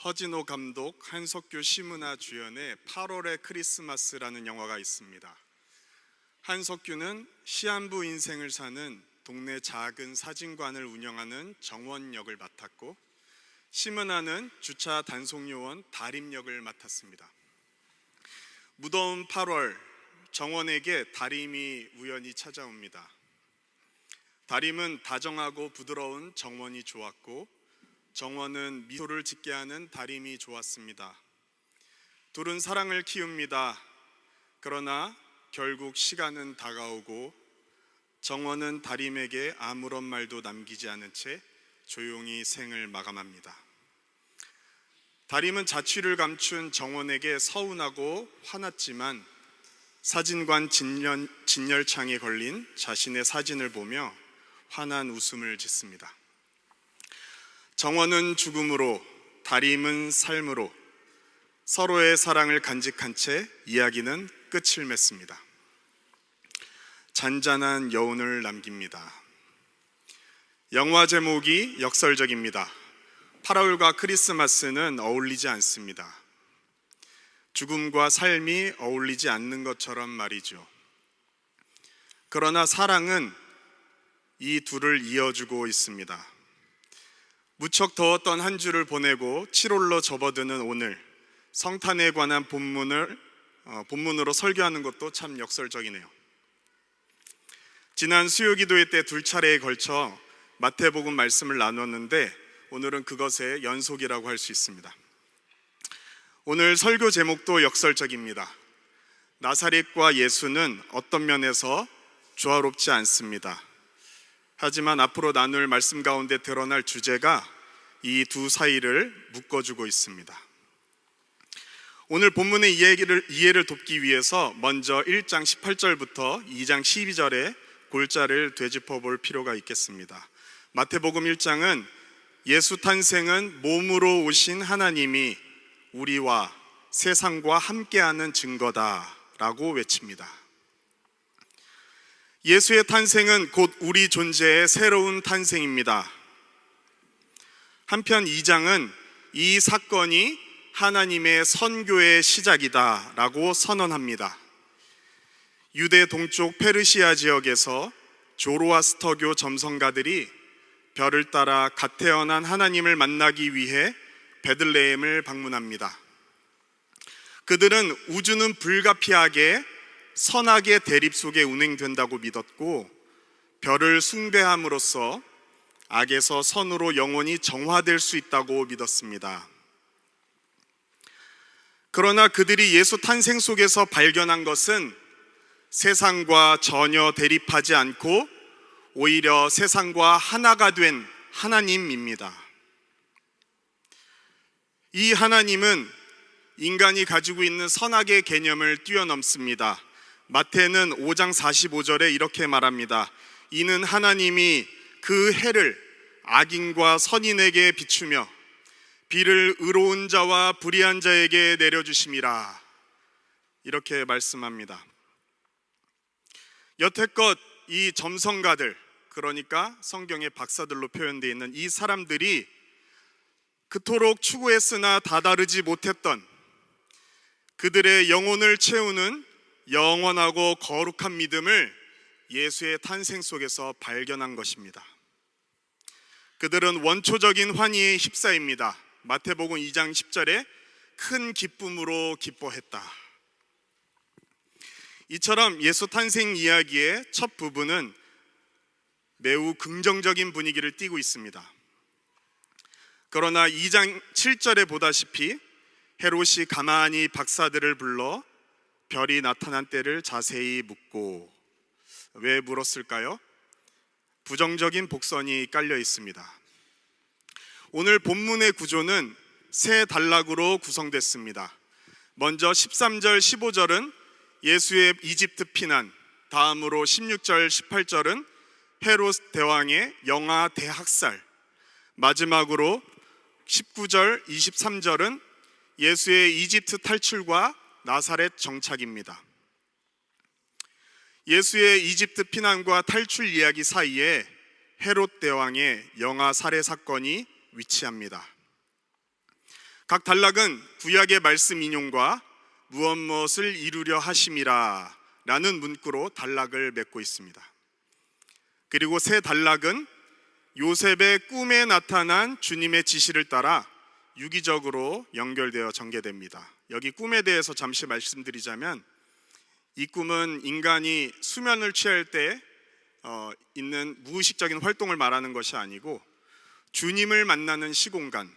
허진호 감독, 한석규 시문화 주연의 8월의 크리스마스라는 영화가 있습니다. 한석규는 시한부 인생을 사는 동네 작은 사진관을 운영하는 정원 역을 맡았고, 시문화는 주차 단속요원 다림 역을 맡았습니다. 무더운 8월, 정원에게 다림이 우연히 찾아옵니다. 다림은 다정하고 부드러운 정원이 좋았고, 정원은 미소를 짓게 하는 다림이 좋았습니다. 둘은 사랑을 키웁니다. 그러나 결국 시간은 다가오고 정원은 다림에게 아무런 말도 남기지 않은 채 조용히 생을 마감합니다. 다림은 자취를 감춘 정원에게 서운하고 화났지만 사진관 진열창에 걸린 자신의 사진을 보며 환한 웃음을 짓습니다. 정원은 죽음으로, 다림은 삶으로 서로의 사랑을 간직한 채 이야기는 끝을 맺습니다. 잔잔한 여운을 남깁니다. 영화 제목이 역설적입니다. 8월과 크리스마스는 어울리지 않습니다. 죽음과 삶이 어울리지 않는 것처럼 말이죠. 그러나 사랑은 이 둘을 이어주고 있습니다. 무척 더웠던 한 주를 보내고 7월로 접어드는 오늘, 성탄에 관한 본문으로 설교하는 것도 참 역설적이네요. 지난 수요기도회 때 2차례에 걸쳐 마태복음 말씀을 나눴는데 오늘은 그것의 연속이라고 할 수 있습니다. 오늘 설교 제목도 역설적입니다. 나사렛과 예수는 어떤 면에서 조화롭지 않습니다. 하지만 앞으로 나눌 말씀 가운데 드러날 주제가 이 두 사이를 묶어주고 있습니다. 오늘 본문의 이해를 돕기 위해서 먼저 1장 18절부터 2장 12절의 골자를 되짚어 볼 필요가 있겠습니다. 마태복음 1장은 예수 탄생은 몸으로 오신 하나님이 우리와 세상과 함께하는 증거다라고 외칩니다. 예수의 탄생은 곧 우리 존재의 새로운 탄생입니다. 한편 2장은 이 사건이 하나님의 선교의 시작이다라고 선언합니다. 유대 동쪽 페르시아 지역에서 조로아스터교 점성가들이 별을 따라 갓 태어난 하나님을 만나기 위해 베들레헴을 방문합니다. 그들은 우주는 불가피하게 선악의 대립 속에 운행된다고 믿었고, 별을 숭배함으로써 악에서 선으로 영원히 정화될 수 있다고 믿었습니다. 그러나 그들이 예수 탄생 속에서 발견한 것은 세상과 전혀 대립하지 않고 오히려 세상과 하나가 된 하나님입니다. 이 하나님은 인간이 가지고 있는 선악의 개념을 뛰어넘습니다. 마태는 5장 45절에 이렇게 말합니다. 이는 하나님이 그 해를 악인과 선인에게 비추며 비를 의로운 자와 불의한 자에게 내려주심이라. 이렇게 말씀합니다. 여태껏 이 점성가들, 그러니까 성경의 박사들로 표현되어 있는 이 사람들이 그토록 추구했으나 다다르지 못했던 그들의 영혼을 채우는 영원하고 거룩한 믿음을 예수의 탄생 속에서 발견한 것입니다. 그들은 원초적인 환희에 휩싸입니다. 마태복음 2장 10절에 큰 기쁨으로 기뻐했다. 이처럼 예수 탄생 이야기의 첫 부분은 매우 긍정적인 분위기를 띠고 있습니다. 그러나 2장 7절에 보다시피 헤롯이 가만히 박사들을 불러 별이 나타난 때를 자세히 묻고, 왜 물었을까요? 부정적인 복선이 깔려 있습니다. 오늘 본문의 구조는 세 단락으로 구성됐습니다. 먼저 13절 15절은 예수의 이집트 피난, 다음으로 16절 18절은 헤롯 대왕의 영아 대학살, 마지막으로 19절 23절은 예수의 이집트 탈출과 나사렛 정착입니다. 예수의 이집트 피난과 탈출 이야기 사이에 헤롯 대왕의 영아 살해 사건이 위치합니다. 각 단락은 구약의 말씀 인용과 무엇을 이루려 하심이라 라는 문구로 단락을 맺고 있습니다. 그리고 세 단락은 요셉의 꿈에 나타난 주님의 지시를 따라 유기적으로 연결되어 전개됩니다. 여기 꿈에 대해서 잠시 말씀드리자면, 이 꿈은 인간이 수면을 취할 때 있는 무의식적인 활동을 말하는 것이 아니고 주님을 만나는 시공간,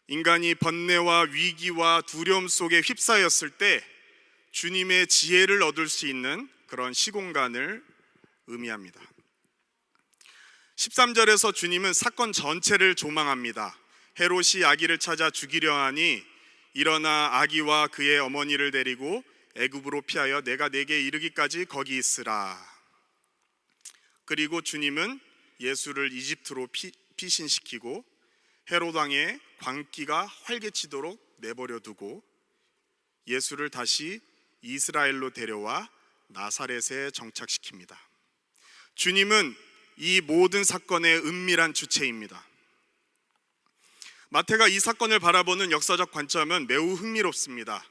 인간이 번뇌와 위기와 두려움 속에 휩싸였을 때 주님의 지혜를 얻을 수 있는 그런 시공간을 의미합니다. 13절에서 주님은 사건 전체를 조망합니다. 헤롯이 아기를 찾아 죽이려 하니 일어나 아기와 그의 어머니를 데리고 애굽으로 피하여 내가 내게 이르기까지 거기 있으라. 그리고 주님은 예수를 이집트로 피신시키고 헤롯 왕의 광기가 활개치도록 내버려 두고 예수를 다시 이스라엘로 데려와 나사렛에 정착시킵니다. 주님은 이 모든 사건의 은밀한 주체입니다. 마태가 이 사건을 바라보는 역사적 관점은 매우 흥미롭습니다.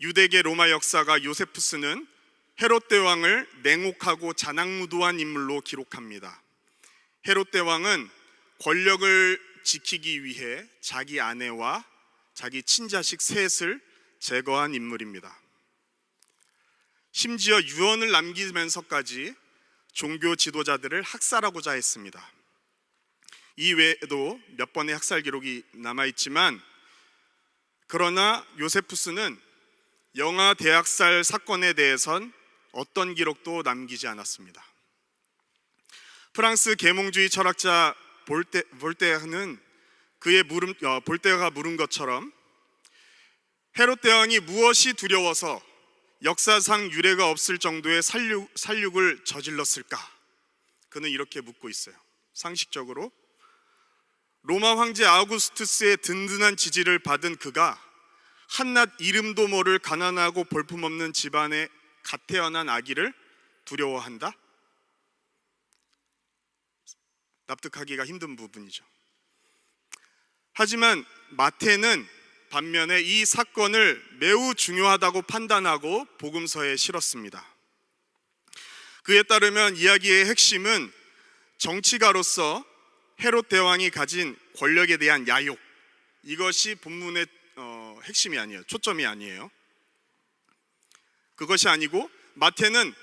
유대계 로마 역사가 요세푸스는 헤롯 대왕을 냉혹하고 잔악무도한 인물로 기록합니다. 헤롯 대왕은 권력을 지키기 위해 자기 아내와 자기 친자식 셋을 제거한 인물입니다. 심지어 유언을 남기면서까지 종교 지도자들을 학살하고자 했습니다. 이 외에도 몇 번의 학살 기록이 남아있지만, 그러나 요세푸스는 영아 대학살 사건에 대해선 어떤 기록도 남기지 않았습니다. 프랑스 계몽주의 철학자 볼테어는 볼테어가 물은 것처럼 헤롯 대왕이 무엇이 두려워서 역사상 유례가 없을 정도의 살육을 저질렀을까? 그는 이렇게 묻고 있어요. 상식적으로 로마 황제 아우구스투스의 든든한 지지를 받은 그가 한낱 이름도 모를 가난하고 볼품없는 집안에 갓 태어난 아기를 두려워한다? 납득하기가 힘든 부분이죠. 하지만 마태는 반면에 이 사건을 매우 중요하다고 판단하고 복음서에 실었습니다. 그에 따르면 이야기의 핵심은 정치가로서 헤롯 대왕이 가진 권력에 대한 야욕, 이것이 본문의 핵심이 아니에요. 초점이 아니에요. 그것이 아니고 마태는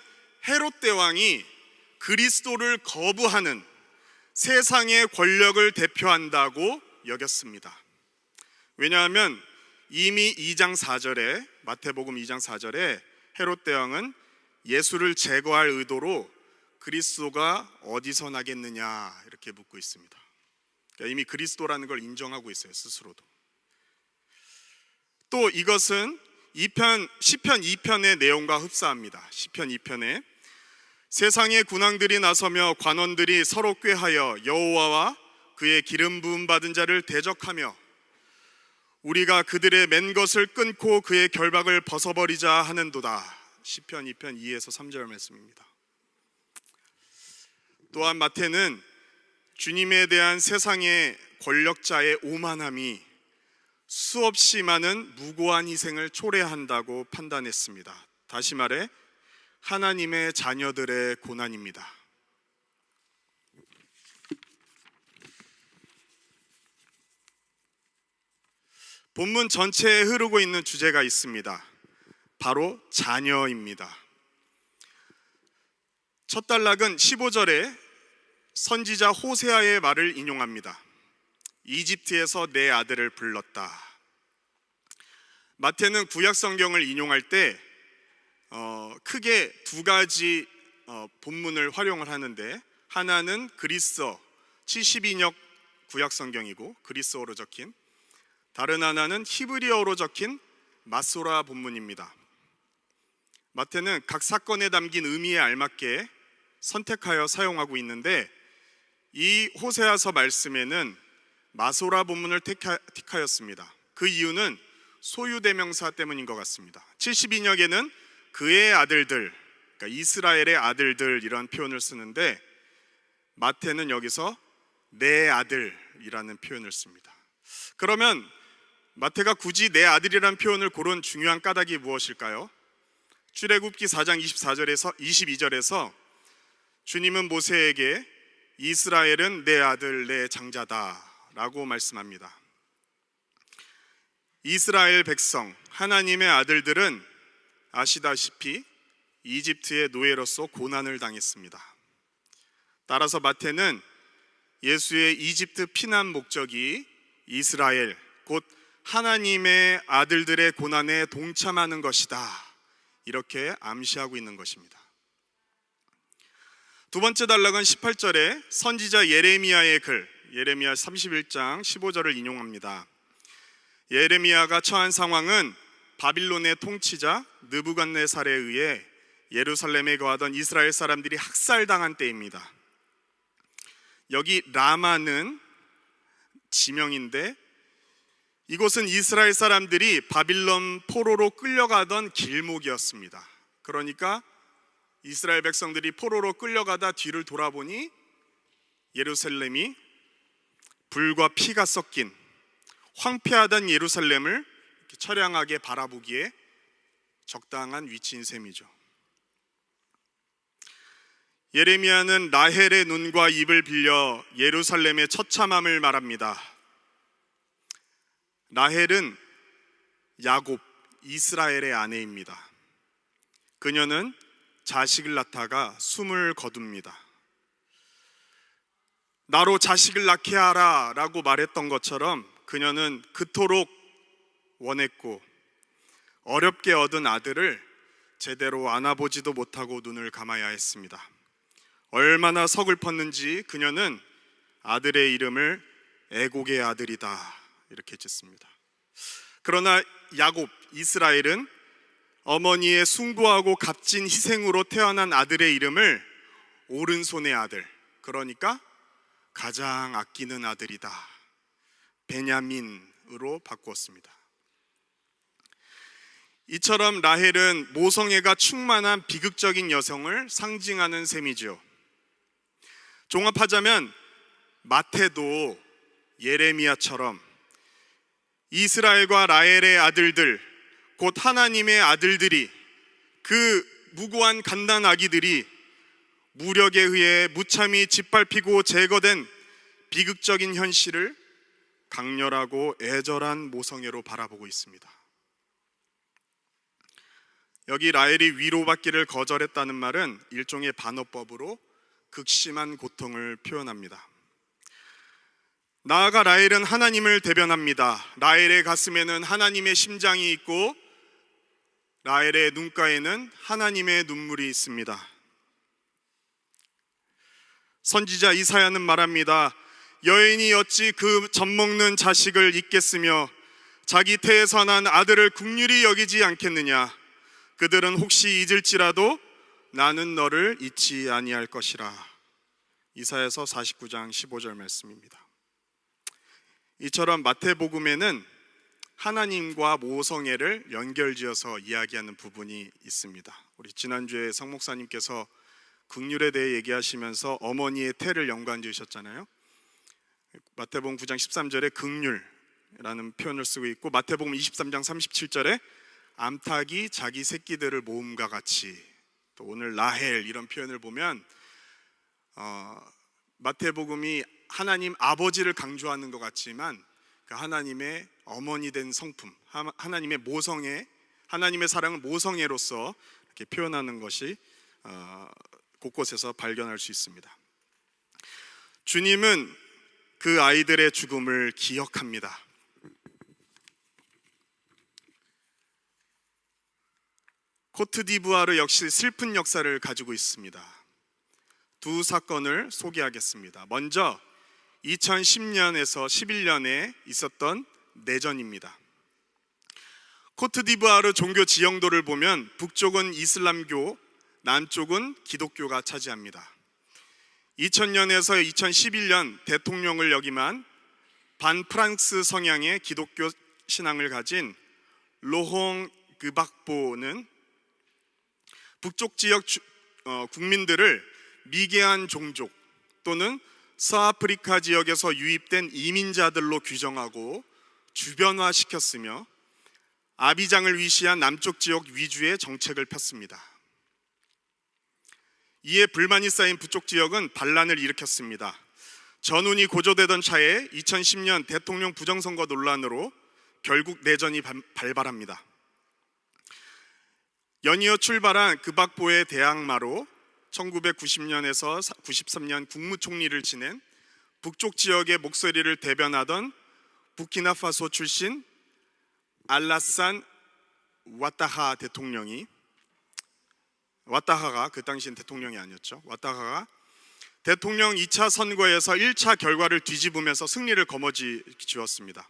헤롯 대왕이 그리스도를 거부하는 세상의 권력을 대표한다고 여겼습니다. 왜냐하면 이미 2장 4절에 마태복음 2장 4절에 헤롯 대왕은 예수를 제거할 의도로 그리스도가 어디서 나겠느냐 이렇게 묻고 있습니다. 그러니까 이미 그리스도라는 걸 인정하고 있어요, 스스로도. 또 이것은 시편 2편의 내용과 흡사합니다. 시편 2편에 세상의 군왕들이 나서며 관원들이 서로 꾀하여 여호와와 그의 기름 부음 받은 자를 대적하며 우리가 그들의 맨 것을 끊고 그의 결박을 벗어버리자 하는도다. 시편 2편 2에서 3절 말씀입니다. 또한 마태는 주님에 대한 세상의 권력자의 오만함이 수없이 많은 무고한 희생을 초래한다고 판단했습니다. 다시 말해 하나님의 자녀들의 고난입니다. 본문 전체에 흐르고 있는 주제가 있습니다. 바로 자녀입니다. 첫 단락은 15절에 선지자 호세아의 말을 인용합니다. 이집트에서 내 아들을 불렀다. 마태는 구약 성경을 인용할 때 크게 두 가지 본문을 활용을 하는데, 하나는 그리스어 72역 구약 성경이고 그리스어로 적힌, 다른 하나는 히브리어로 적힌 마소라 본문입니다. 마태는 각 사건에 담긴 의미에 알맞게 선택하여 사용하고 있는데, 이 호세아서 말씀에는 마소라 본문을 택하였습니다. 그 이유는 소유대명사 때문인 것 같습니다. 72역에는 그의 아들들, 그러니까 이스라엘의 아들들 이런 표현을 쓰는데, 마태는 여기서 내 아들이라는 표현을 씁니다. 그러면 마태가 굳이 내 아들이란 표현을 고른 중요한 까닭이 무엇일까요? 출애굽기 4장 24절에서 22절에서 주님은 모세에게 이스라엘은 내 아들 내 장자다 라고 말씀합니다. 이스라엘 백성, 하나님의 아들들은 아시다시피 이집트의 노예로서 고난을 당했습니다. 따라서 마태는 예수의 이집트 피난 목적이 이스라엘, 곧 하나님의 아들들의 고난에 동참하는 것이다, 이렇게 암시하고 있는 것입니다. 두 번째 단락은 18절에 선지자 예레미야의 글, 예레미야 31장 15절을 인용합니다. 예레미야가 처한 상황은 바빌론의 통치자 느부갓네살에 의해 예루살렘에 거하던 이스라엘 사람들이 학살당한 때입니다. 여기 라마는 지명인데 이곳은 이스라엘 사람들이 바빌론 포로로 끌려가던 길목이었습니다. 그러니까 이스라엘 백성들이 포로로 끌려가다 뒤를 돌아보니 예루살렘이 불과 피가 섞인 황폐하던 예루살렘을 처량하게 바라보기에 적당한 위치인 셈이죠. 예레미야는 라헬의 눈과 입을 빌려 예루살렘의 처참함을 말합니다. 라헬은 야곱, 이스라엘의 아내입니다. 그녀는 자식을 낳다가 숨을 거둡니다. 나로 자식을 낳게 하라 라고 말했던 것처럼 그녀는 그토록 원했고 어렵게 얻은 아들을 제대로 안아보지도 못하고 눈을 감아야 했습니다. 얼마나 서글펐는지 그녀는 아들의 이름을 애곡의 아들이다 이렇게 짓습니다. 그러나 야곱, 이스라엘은 어머니의 숭고하고 값진 희생으로 태어난 아들의 이름을 오른손의 아들, 그러니까 가장 아끼는 아들이다, 베냐민으로 바꾸었습니다. 이처럼 라헬은 모성애가 충만한 비극적인 여성을 상징하는 셈이죠. 종합하자면 마태도 예레미야처럼 이스라엘과 라헬의 아들들, 곧 하나님의 아들들이, 그 무고한 갓난 아기들이 무력에 의해 무참히 짓밟히고 제거된 비극적인 현실을 강렬하고 애절한 모성애로 바라보고 있습니다. 여기 라헬이 위로받기를 거절했다는 말은 일종의 반어법으로 극심한 고통을 표현합니다. 나아가 라헬은 하나님을 대변합니다. 라헬의 가슴에는 하나님의 심장이 있고 라헬의 눈가에는 하나님의 눈물이 있습니다. 선지자 이사야는 말합니다. 여인이 어찌 그 젖먹는 자식을 잊겠으며 자기 태에서 난 아들을 긍휼히 여기지 않겠느냐. 그들은 혹시 잊을지라도 나는 너를 잊지 아니할 것이라. 이사야서 49장 15절 말씀입니다. 이처럼 마태복음에는 하나님과 모성애를 연결지어서 이야기하는 부분이 있습니다. 우리 지난주에 성 목사님께서 긍휼에 대해 얘기하시면서 어머니의 태를 연관지으셨잖아요. 마태복음 9장 13절에 긍휼이라는 표현을 쓰고 있고, 마태복음 23장 37절에 암탉이 자기 새끼들을 모음과 같이, 또 오늘 라헬 이런 표현을 보면 마태복음이 하나님 아버지를 강조하는 것 같지만 그 하나님의 어머니 된 성품, 하나님의 모성애, 하나님의 사랑을 모성애로서 이렇게 표현하는 것이 곳곳에서 발견할 수 있습니다. 주님은 그 아이들의 죽음을 기억합니다. 코트디부아르 역시 슬픈 역사를 가지고 있습니다. 두 사건을 소개하겠습니다. 먼저 2010년에서 11년에 있었던 내전입니다. 코트디부아르 종교 지형도를 보면 북쪽은 이슬람교, 남쪽은 기독교가 차지합니다. 2000년에서 2011년 대통령을 역임한 반프랑스 성향의 기독교 신앙을 가진 로홍 그박보는 북쪽 지역 국민들을 미개한 종족 또는 서아프리카 지역에서 유입된 이민자들로 규정하고 주변화시켰으며 아비장을 위시한 남쪽 지역 위주의 정책을 폈습니다. 이에 불만이 쌓인 북쪽 지역은 반란을 일으켰습니다. 전운이 고조되던 차에 2010년 대통령 부정선거 논란으로 결국 내전이 발발합니다. 연이어 출발한 그박보의 대항마로 1990년에서 93년 국무총리를 지낸 북쪽 지역의 목소리를 대변하던 부르키나파소 출신 알라산 와타하가 그 당시엔 대통령이 아니었죠. 와타하가 대통령 2차 선거에서 1차 결과를 뒤집으면서 승리를 거머쥐었습니다.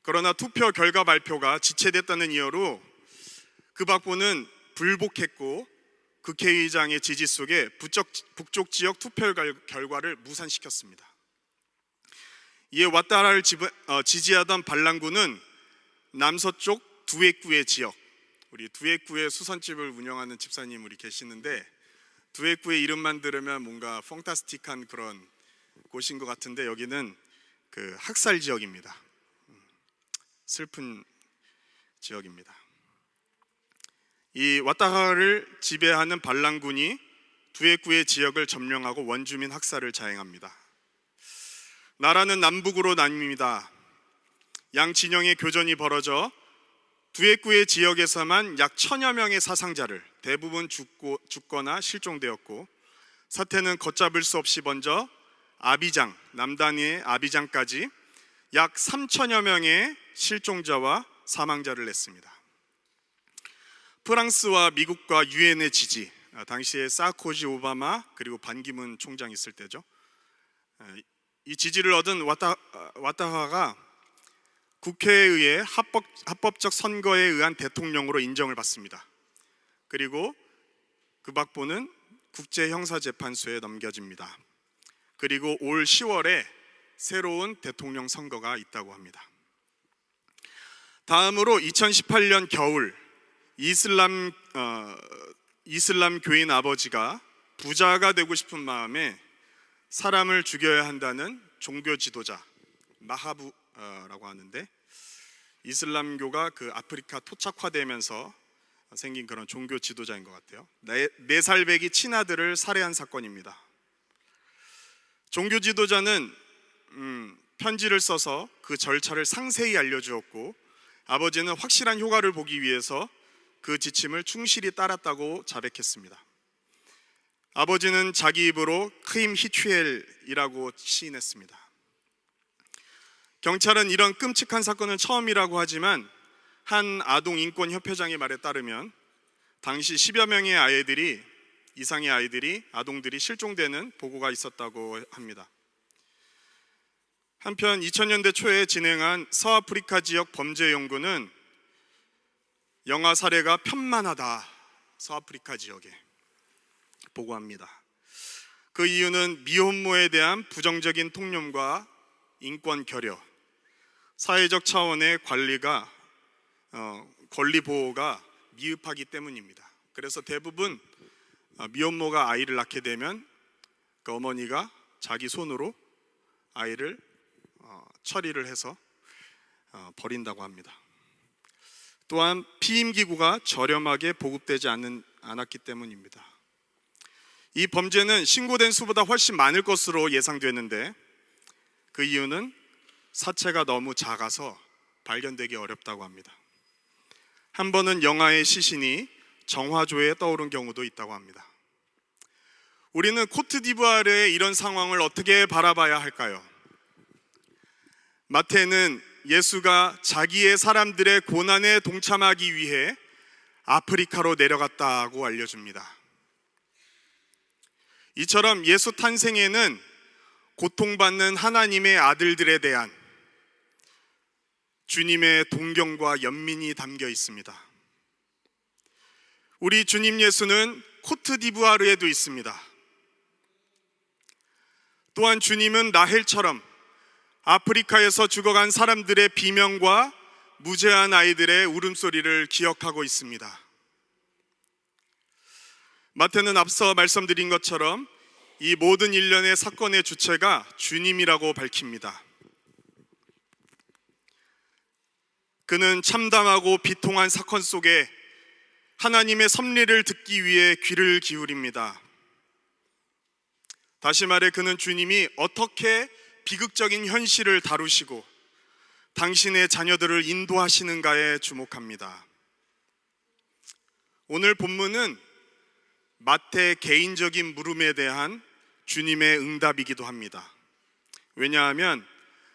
그러나 투표 결과 발표가 지체됐다는 이유로 그박보는 불복했고 국회의장의 지지 속에 북쪽 지역 투표 결과를 무산시켰습니다. 이에 와타하를 지지하던 반란군은 남서쪽 두에꾸의 지역, 우리 두에꾸의 수선집을 운영하는 집사님 우리 계시는데 두에꾸의 이름만 들으면 뭔가 펑타스틱한 그런 곳인 것 같은데 여기는 그 학살 지역입니다. 슬픈 지역입니다. 이 와타하를 지배하는 반란군이 두에꾸의 지역을 점령하고 원주민 학살을 자행합니다. 나라는 남북으로 나뉩니다. 양 진영의 교전이 벌어져 두에꾸의 지역에서만 약 1000여 명의 사상자를 대부분 죽거나 실종되었고 사태는 걷잡을 수 없이 번져 아비장, 남단위의 아비장까지 약 3000여 명의 실종자와 사망자를 냈습니다. 프랑스와 미국과 유엔의 지지, 당시에 사르코지, 오바마 그리고 반기문 총장 있을 때죠. 이 지지를 얻은 와타하가 국회에 의해 합법적 선거에 의한 대통령으로 인정을 받습니다. 그리고 그박보는 국제형사재판소에 넘겨집니다. 그리고 올 10월에 새로운 대통령 선거가 있다고 합니다. 다음으로 2018년 겨울 이슬람 교인 아버지가 부자가 되고 싶은 마음에 사람을 죽여야 한다는 종교 지도자 마하부라고 하는데 이슬람교가 그 아프리카 토착화되면서 생긴 그런 종교 지도자인 것 같아요. 4살배기 친아들을 살해한 사건입니다. 종교 지도자는 편지를 써서 그 절차를 상세히 알려주었고 아버지는 확실한 효과를 보기 위해서 그 지침을 충실히 따랐다고 자백했습니다. 아버지는 자기 입으로 크임 히추엘이라고 시인했습니다. 경찰은 이런 끔찍한 사건은 처음이라고 하지만 한 아동인권협회장의 말에 따르면 당시 10여 명의 이상의 아동들이 실종되는 보고가 있었다고 합니다. 한편 2000년대 초에 진행한 서아프리카 지역 범죄 연구는 영아 사례가 편만하다, 서아프리카 지역에 보고합니다. 그 이유는 미혼모에 대한 부정적인 통념과 인권 결여, 사회적 차원의 권리 보호가 미흡하기 때문입니다. 그래서 대부분 미혼모가 아이를 낳게 되면 그 어머니가 자기 손으로 아이를 처리를 해서 버린다고 합니다. 또한 피임기구가 저렴하게 보급되지 않았기 때문입니다. 이 범죄는 신고된 수보다 훨씬 많을 것으로 예상되는데 그 이유는 사체가 너무 작아서 발견되기 어렵다고 합니다. 한 번은 영화의 시신이 정화조에 떠오른 경우도 있다고 합니다. 우리는 코트디부아르의 이런 상황을 어떻게 바라봐야 할까요? 마태는 예수가 자기의 사람들의 고난에 동참하기 위해 아프리카로 내려갔다고 알려줍니다. 이처럼 예수 탄생에는 고통받는 하나님의 아들들에 대한 주님의 동경과 연민이 담겨 있습니다. 우리 주님 예수는 코트디부아르에도 있습니다. 또한 주님은 라헬처럼 아프리카에서 죽어간 사람들의 비명과 무죄한 아이들의 울음소리를 기억하고 있습니다. 마태는 앞서 말씀드린 것처럼 이 모든 일련의 사건의 주체가 주님이라고 밝힙니다. 그는 참담하고 비통한 사건 속에 하나님의 섭리를 듣기 위해 귀를 기울입니다. 다시 말해 그는 주님이 어떻게 비극적인 현실을 다루시고 당신의 자녀들을 인도하시는가에 주목합니다. 오늘 본문은 마태 개인적인 물음에 대한 주님의 응답이기도 합니다. 왜냐하면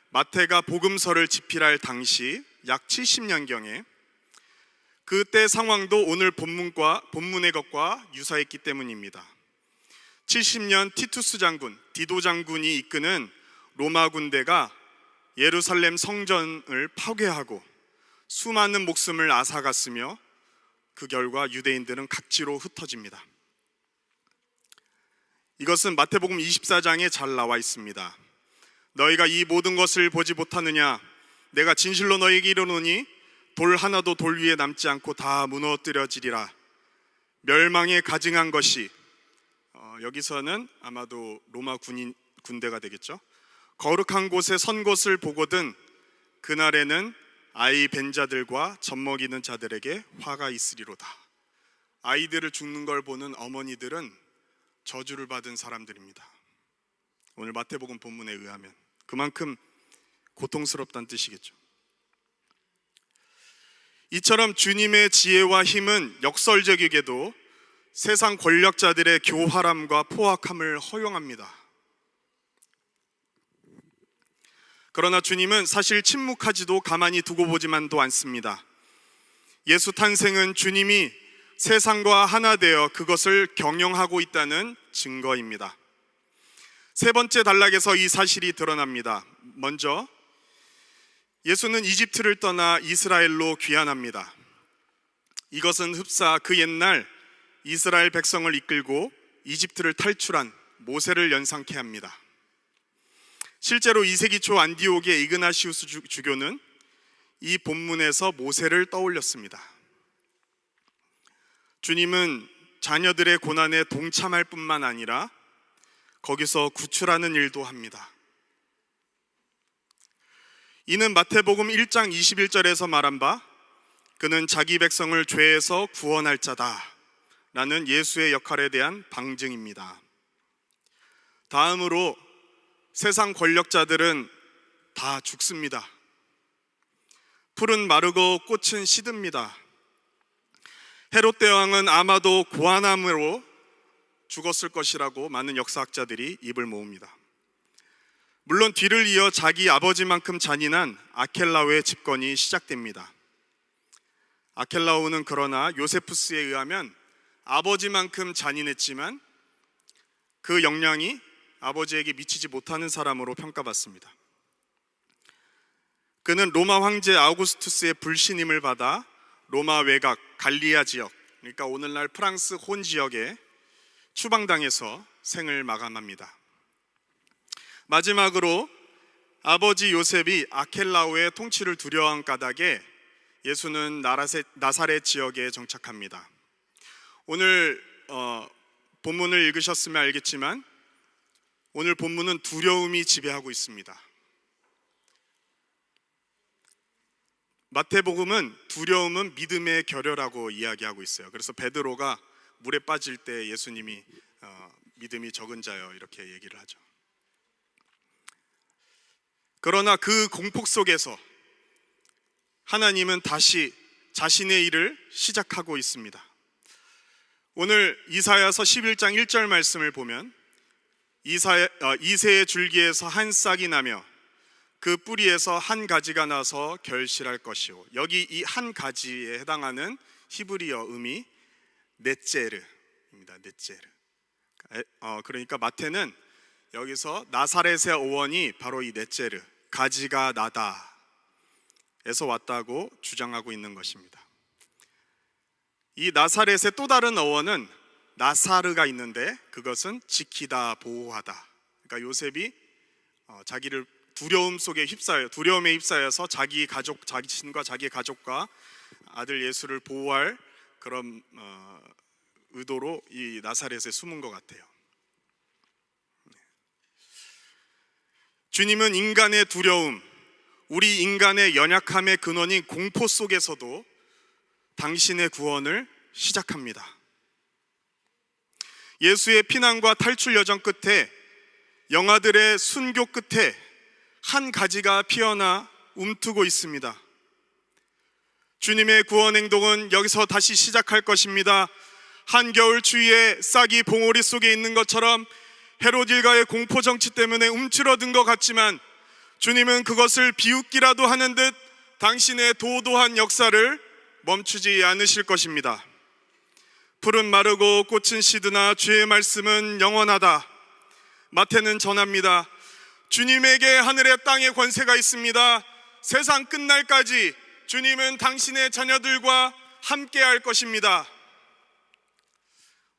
마태가 복음서를 집필할 당시 약 70년경에 그때 상황도 오늘 본문의 것과 유사했기 때문입니다. 70년 티투스 장군, 디도 장군이 이끄는 로마 군대가 예루살렘 성전을 파괴하고 수많은 목숨을 앗아갔으며 그 결과 유대인들은 각지로 흩어집니다. 이것은 마태복음 24장에 잘 나와 있습니다. 너희가 이 모든 것을 보지 못하느냐? 내가 진실로 너희에게 이르노니 돌 하나도 돌 위에 남지 않고 다 무너뜨려지리라. 멸망에 가증한 것이, 여기서는 아마도 로마 군대가 되겠죠. 거룩한 곳에 선 곳을 보거든 그날에는 아이 벤 자들과 젖먹이는 자들에게 화가 있으리로다. 아이들을 죽는 걸 보는 어머니들은 저주를 받은 사람들입니다. 오늘 마태복음 본문에 의하면 그만큼 고통스럽다는 뜻이겠죠. 이처럼 주님의 지혜와 힘은 역설적이게도 세상 권력자들의 교활함과 포악함을 허용합니다. 그러나 주님은 사실 침묵하지도 가만히 두고 보지만도 않습니다. 예수 탄생은 주님이 세상과 하나 되어 그것을 경영하고 있다는 증거입니다. 세 번째 단락에서 이 사실이 드러납니다. 먼저 예수는 이집트를 떠나 이스라엘로 귀환합니다. 이것은 흡사 그 옛날 이스라엘 백성을 이끌고 이집트를 탈출한 모세를 연상케 합니다. 실제로 2세기 초 안디옥의 이그나시우스 주교는 이 본문에서 모세를 떠올렸습니다. 주님은 자녀들의 고난에 동참할 뿐만 아니라 거기서 구출하는 일도 합니다. 이는 마태복음 1장 21절에서 말한 바 그는 자기 백성을 죄에서 구원할 자다 라는 예수의 역할에 대한 방증입니다. 다음으로 세상 권력자들은 다 죽습니다. 풀은 마르고 꽃은 시듭니다. 헤롯 대왕은 아마도 고아남으로 죽었을 것이라고 많은 역사학자들이 입을 모읍니다. 물론 뒤를 이어 자기 아버지만큼 잔인한 아켈라오의 집권이 시작됩니다. 아켈라오는 그러나 요세푸스에 의하면 아버지만큼 잔인했지만 그 역량이 아버지에게 미치지 못하는 사람으로 평가받습니다. 그는 로마 황제 아우구스투스의 불신임을 받아 로마 외곽 갈리아 지역, 그러니까 오늘날 프랑스 혼 지역에 추방당해서 생을 마감합니다. 마지막으로 아버지 요셉이 아켈라오의 통치를 두려워한 까닭에 예수는 나사렛 지역에 정착합니다. 오늘 본문을 읽으셨으면 알겠지만 오늘 본문은 두려움이 지배하고 있습니다. 마태복음은 두려움은 믿음의 결여라고 이야기하고 있어요. 그래서 베드로가 물에 빠질 때 예수님이 믿음이 적은 자여 이렇게 얘기를 하죠. 그러나 그 공폭 속에서 하나님은 다시 자신의 일을 시작하고 있습니다. 오늘 이사야서 11장 1절 말씀을 보면 이새의 줄기에서 한 싹이 나며 그 뿌리에서 한 가지가 나서 결실할 것이요. 여기 이 한 가지에 해당하는 히브리어 음이 넷제르입니다. 넷제르. 그러니까 마태는 여기서 나사렛의 어원이 바로 이 넷제르, 가지가 나다 에서 왔다고 주장하고 있는 것입니다. 이 나사렛의 또 다른 어원은 나사르가 있는데 그것은 지키다, 보호하다. 그러니까 요셉이 자기를 두려움에 휩싸여서 자기 자신과 자기 가족과 아들 예수를 보호할 그런 의도로 이 나사렛에 숨은 것 같아요. 주님은 인간의 두려움, 우리 인간의 연약함의 근원인 공포 속에서도 당신의 구원을 시작합니다. 예수의 피난과 탈출 여정 끝에, 영아들의 순교 끝에 한 가지가 피어나 움트고 있습니다. 주님의 구원 행동은 여기서 다시 시작할 것입니다. 한겨울 추위에 싹이 봉오리 속에 있는 것처럼 헤롯 일가의 공포 정치 때문에 움츠러든 것 같지만, 주님은 그것을 비웃기라도 하는 듯 당신의 도도한 역사를 멈추지 않으실 것입니다. 풀은 마르고 꽃은 시드나 주의 말씀은 영원하다. 마태는 전합니다. 주님에게 하늘의 땅의 권세가 있습니다. 세상 끝날까지 주님은 당신의 자녀들과 함께 할 것입니다.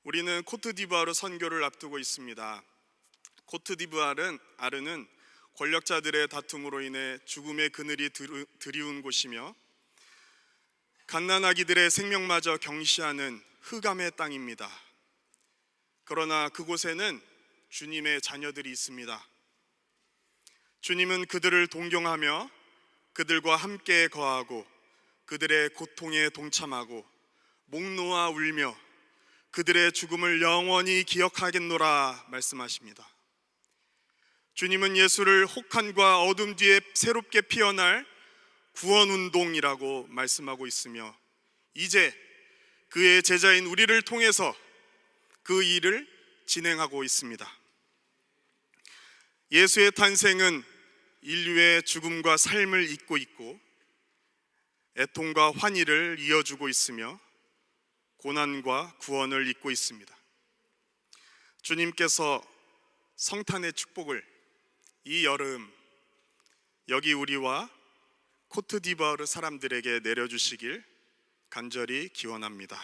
우리는 코트디부아르 선교를 앞두고 있습니다. 코트디부아르는 권력자들의 다툼으로 인해 죽음의 그늘이 드리운 곳이며 갓난아기들의 생명마저 경시하는 흑암의 땅입니다. 그러나 그곳에는 주님의 자녀들이 있습니다. 주님은 그들을 동경하며 그들과 함께 거하고 그들의 고통에 동참하고 목 놓아 울며 그들의 죽음을 영원히 기억하겠노라 말씀하십니다. 주님은 예수를 혹한과 어둠 뒤에 새롭게 피어날 구원운동이라고 말씀하고 있으며, 이제 그의 제자인 우리를 통해서 그 일을 진행하고 있습니다. 예수의 탄생은 인류의 죽음과 삶을 잇고 있고 애통과 환희를 이어주고 있으며 고난과 구원을 잇고 있습니다. 주님께서 성탄의 축복을 이 여름 여기 우리와 코트디부아르 사람들에게 내려주시길 간절히 기원합니다.